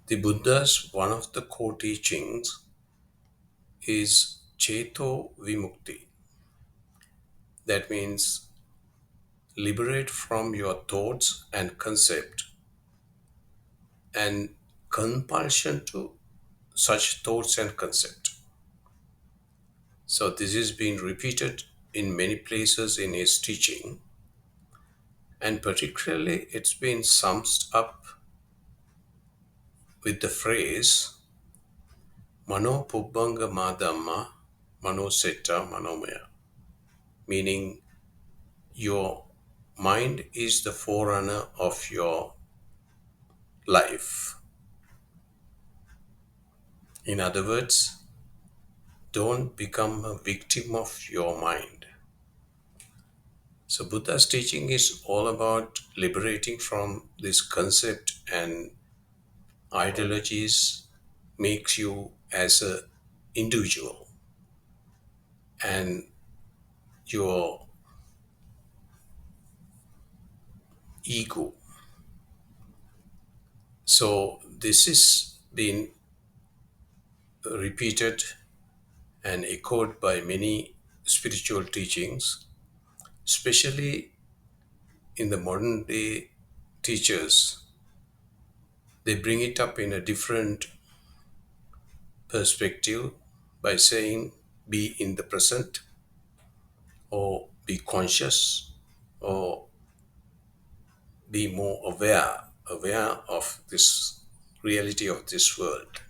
The Buddha's one of the core teachings is Chetho Vimukthi. That means liberate from your thoughts and concept and compulsion to such thoughts and concept. So this is being repeated in many places in his teaching, and particularly it's been summed up with the phrase Mano Pubbanga Madhamma Mano Setta Manomaya, meaning your mind is the forerunner of your life. In other words, don't become a victim of your mind. So Buddha's teaching is all about liberating from this concept and ideologies makes you as a individual, and your ego. So this is being repeated and echoed by many spiritual teachings, especially in the modern day teachers. They bring it up in a different perspective by saying be in the present or be conscious or be more aware of this reality of this world.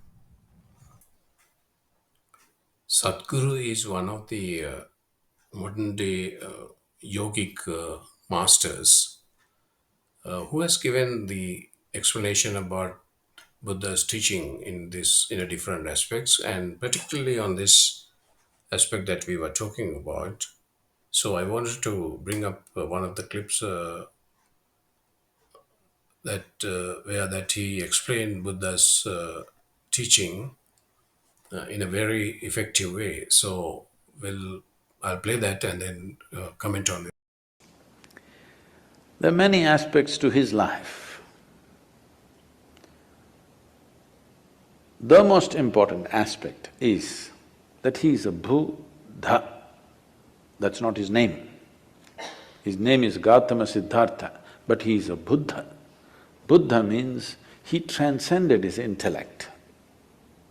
Sadhguru is one of the modern day yogic masters who has given the explanation about Buddha's teaching in a different aspects, and particularly on this aspect that we were talking about. So I wanted to bring up one of the clips that he explained Buddha's teaching in a very effective way. So I'll play that and then comment on it. There are many aspects to his life. The most important aspect is that he is a Buddha. That's not his name. His name is Gautama Siddhartha, but he is a Buddha. Buddha means he transcended his intellect.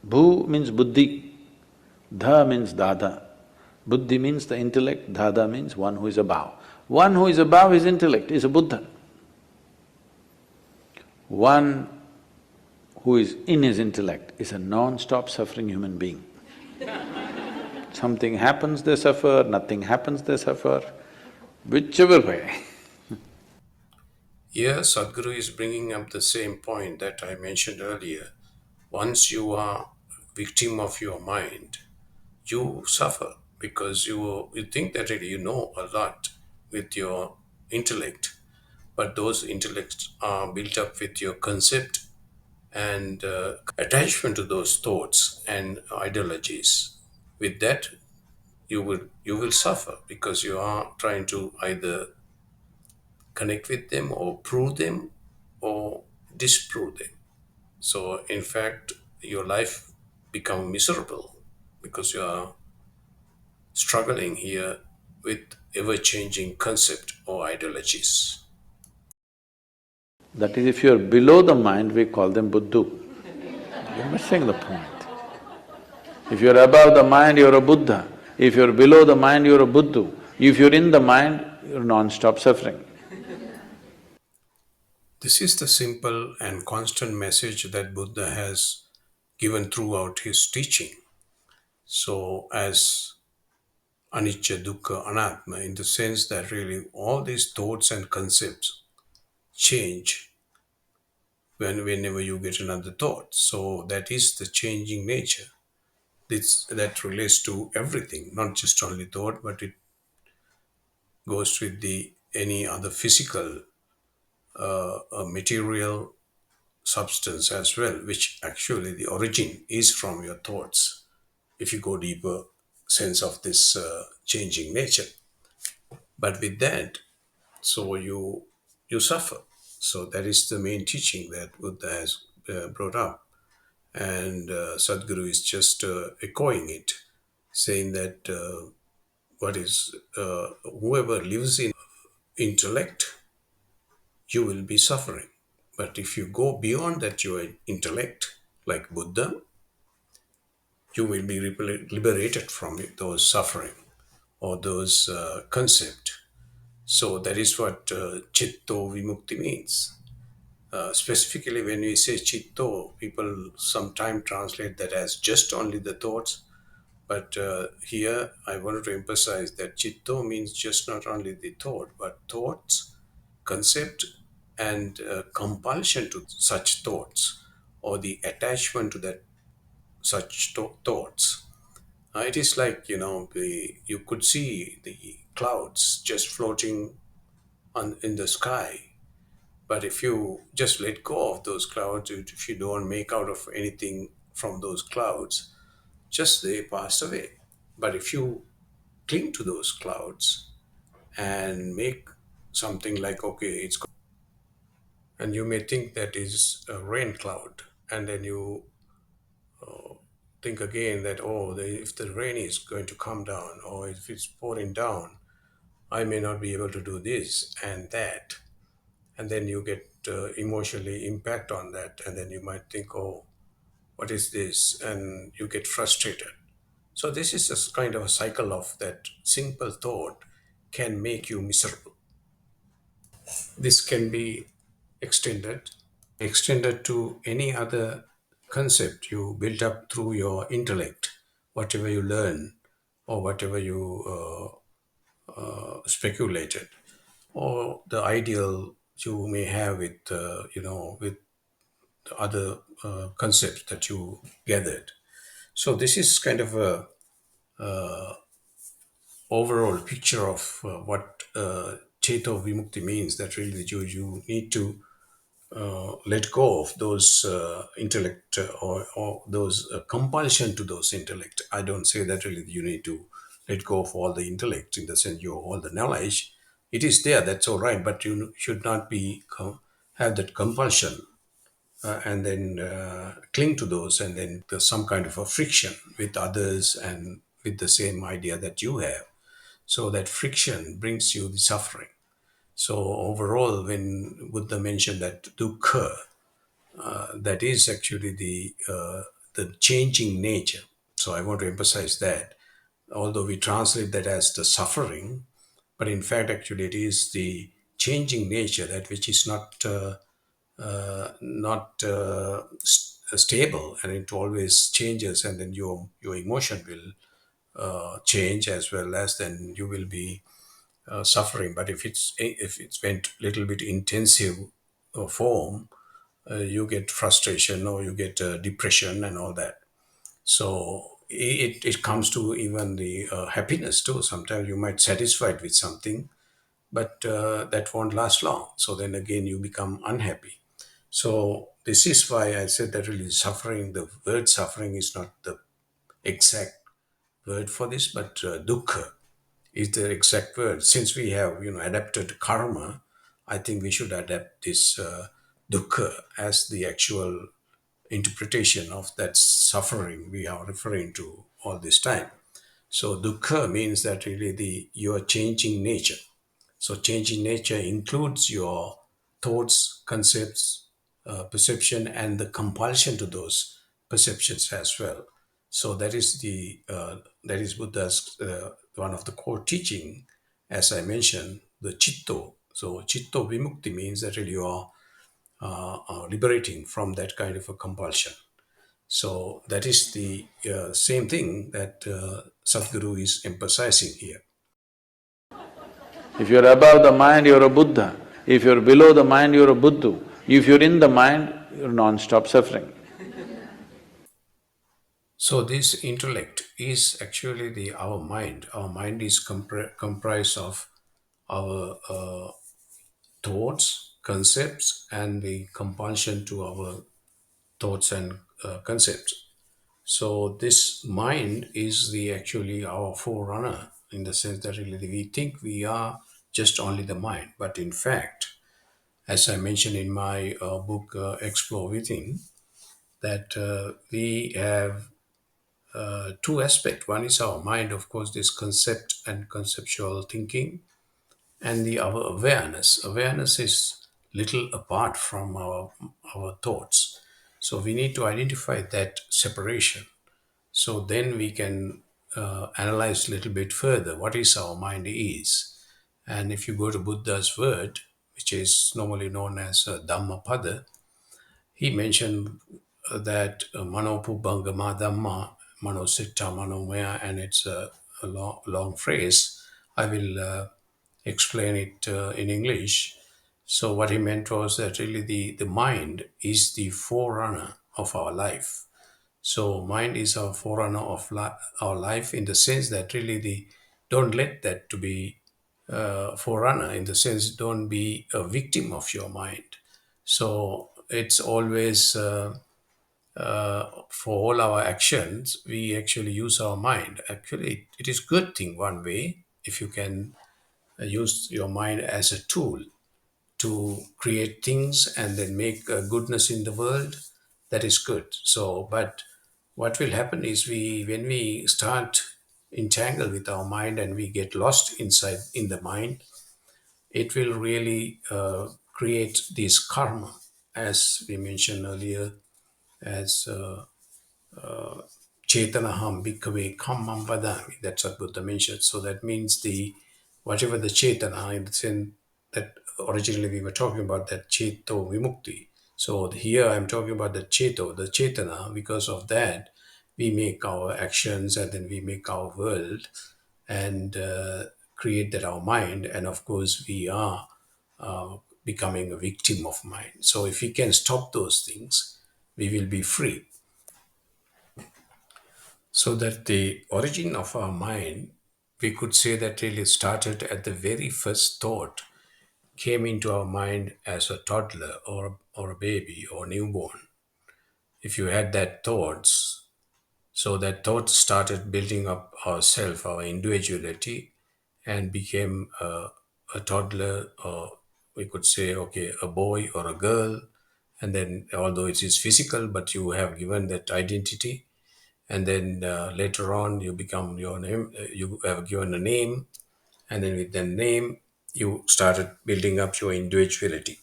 Bhu means buddhi, dha means dada. Buddhi means the intellect, dada means one who is above. One who is above his intellect is a Buddha. One who is in his intellect is a non-stop suffering human being. Something happens, they suffer, nothing happens, they suffer, whichever way. Here, Sadhguru is bringing up the same point that I mentioned earlier. Once you are victim of your mind, you suffer because you think that you know a lot with your intellect, but those intellects are built up with your concept and attachment to those thoughts and ideologies. With that, you will suffer because you are trying to either connect with them or prove them or disprove them. So in fact, your life become miserable because you are struggling here with ever-changing concept or ideologies. That is, if you're below the mind, we call them Buddhu. You're missing the point. If you're above the mind, you're a Buddha. If you're below the mind, you're a Buddhu. If you're in the mind, you're non-stop suffering. This is the simple and constant message that Buddha has given throughout his teaching. So as anicca, dukkha, anatma, in the sense that really all these thoughts and concepts change whenever you get another thought. So that is the changing nature. That relates to everything, not just only thought, but it goes with the any other physical material substance as well, which actually the origin is from your thoughts. If you go deeper sense of this changing nature, but with that, so you suffer. So that is the main teaching that Buddha has brought up. And Sadhguru is just echoing it, saying that what is whoever lives in intellect, you will be suffering. But if you go beyond that, your intellect, like Buddha, you will be liberated from those suffering or those concept. So that is what Chetho Vimukti means. Specifically, when we say Chetto, people sometimes translate that as just only the thoughts. But here I wanted to emphasize that Chetto means just not only the thought, but thoughts, concept, and compulsion to such thoughts or the attachment to that such thoughts. It is like, you could see the clouds just floating in the sky. But if you just let go of those clouds, if you don't make out of anything from those clouds, just they pass away. But if you cling to those clouds and make something like, okay, and you may think that is a rain cloud, and then you think again that, oh, if the rain is going to come down, or if it's pouring down, I may not be able to do this and that. And then you get emotionally impact on that, and then you might think, oh, what is this? And you get frustrated. So this is a kind of a cycle of that simple thought can make you miserable. This can be extended to any other concept you built up through your intellect, whatever you learn or whatever you speculated, or the ideal you may have with with the other concepts that you gathered. So this is kind of a overall picture of what Chetho Vimukti means. That really you need to let go of those intellect or those compulsion to those intellect. I don't say that really you need to let go of all the intellect in the sense you all the knowledge. It is there, that's all right, but you should not be have that compulsion and then cling to those, and then there's some kind of a friction with others and with the same idea that you have. So that friction brings you the suffering. So overall, when Buddha mentioned that dukkha, that is actually the changing nature. So I want to emphasize that, although we translate that as the suffering, but in fact, actually, it is the changing nature, that which is not stable, and it always changes, and then your emotion will change, as well as then you will be suffering. But if it's went little bit intensive form, you get frustration or you get depression and all that. So it comes to even the happiness too. Sometimes you might satisfied with something, but that won't last long. So then again, you become unhappy. So this is why I said that really suffering, the word suffering is not the exact word for this, but dukkha is the exact word. Since we have adapted karma, I think we should adapt this dukkha as the actual interpretation of that suffering we are referring to all this time. So dukkha means that really the your changing nature. So changing nature includes your thoughts, concepts, perception, and the compulsion to those perceptions as well. So that is Buddha's one of the core teaching, as I mentioned, the Chetto. So Chetto Vimukti means that really you are liberating from that kind of a compulsion. So that is the same thing that Sadhguru is emphasizing here. If you're above the mind, you're a Buddha. If you're below the mind, you're a Buddha. If you're in the mind, you're non-stop suffering. So this intellect is actually the our mind. Our mind is comprised of our thoughts, concepts, and the compulsion to our thoughts and concepts. So this mind is the actually our forerunner, in the sense that really we think we are just only the mind, but in fact, as I mentioned in my book Explore Within, that we have two aspects. One is our mind, of course, this concept and conceptual thinking, and the our awareness. Awareness is little apart from our thoughts. So we need to identify that separation. So then we can analyze a little bit further what is our mind is. And if you go to Buddha's word, which is normally known as Dhammapada, he mentioned that Manopubhangama Dhamma, Manositta Manomaya, and it's a long phrase. I will explain it in English. So, what he meant was that really the mind is the forerunner of our life. So, mind is our forerunner of our life in the sense that really the don't let that to be forerunner, in the sense don't be a victim of your mind. So it's always for all our actions we actually use our mind. Actually, it is good thing one way if you can use your mind as a tool to create things and then make goodness in the world. That is good. So but what will happen is we when we start entangled with our mind and we get lost inside in the mind, it will really create this karma, as we mentioned earlier, as Chetanaham Bhikkhave Kammam Vadami. That's what Buddha mentioned. So that means the whatever the Chetana, in the sense that originally we were talking about that Chetho Vimukthi. So here I'm talking about the Cheto, the Chetana. Because of that, we make our actions and then we make our world and create that our mind. And of course, we are becoming a victim of mind. So if we can stop those things, we will be free. So that the origin of our mind, we could say that really started at the very first thought came into our mind as a toddler or a baby or newborn. If you had that thoughts, so that thought started building up ourself, our individuality, and became a toddler, or we could say, okay, a boy or a girl. And then, although it is physical, but you have given that identity. And then later on, you become your name, you have given a name. And then with the name, you started building up your individuality.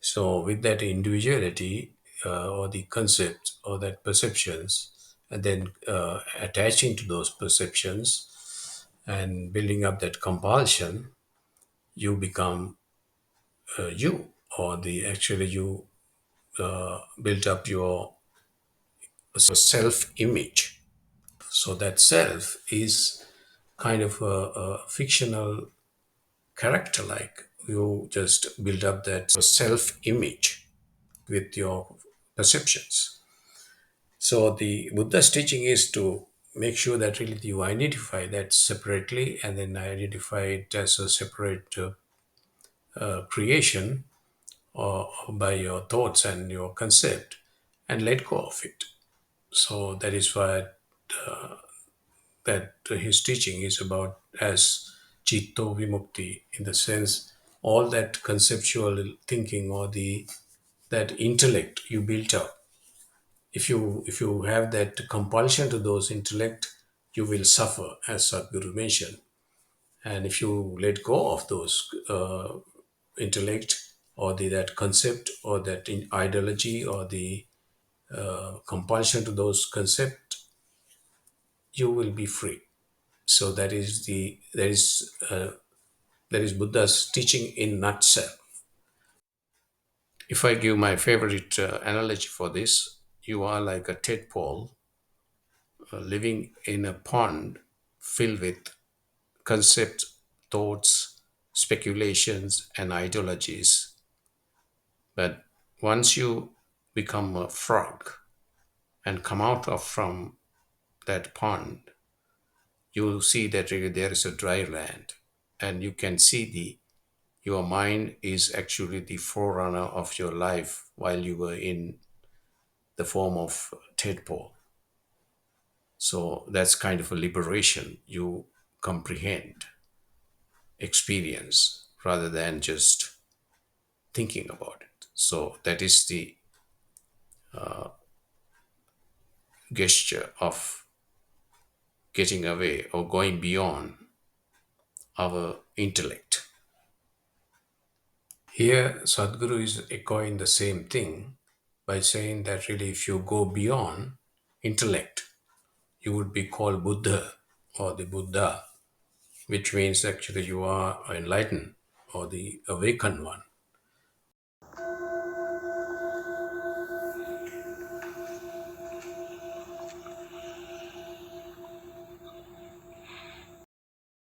So with that individuality or the concept or that perceptions, and then attaching to those perceptions and building up that compulsion, you become you, or the actually you build up your self image. So that self is kind of a fictional character, like you just build up that self image with your perceptions. So the Buddha's teaching is to make sure that really you identify that separately and then identify it as a separate creation or by your thoughts and your concept and let go of it. So that is why that his teaching is about as Chetho Vimukthi, in the sense all that conceptual thinking or the that intellect you built up. If you have that compulsion to those intellect, you will suffer, as Sadhguru mentioned. And if you let go of those intellect or the that concept or that ideology or the compulsion to those concept, you will be free. So that is Buddha's teaching in nutshell. If I give my favorite analogy for this, you are like a tadpole living in a pond filled with concepts, thoughts, speculations, and ideologies. But once you become a frog and come out of from that pond, you see that really there is a dry land, and you can see the your mind is actually the forerunner of your life while you were in the form of tadpole. So that's kind of a liberation. You comprehend, experience, rather than just thinking about it. So that is the gesture of getting away or going beyond our intellect. Here, Sadhguru is echoing the same thing by saying that really, if you go beyond intellect, you would be called Buddha or the Buddha, which means actually you are enlightened or the awakened one.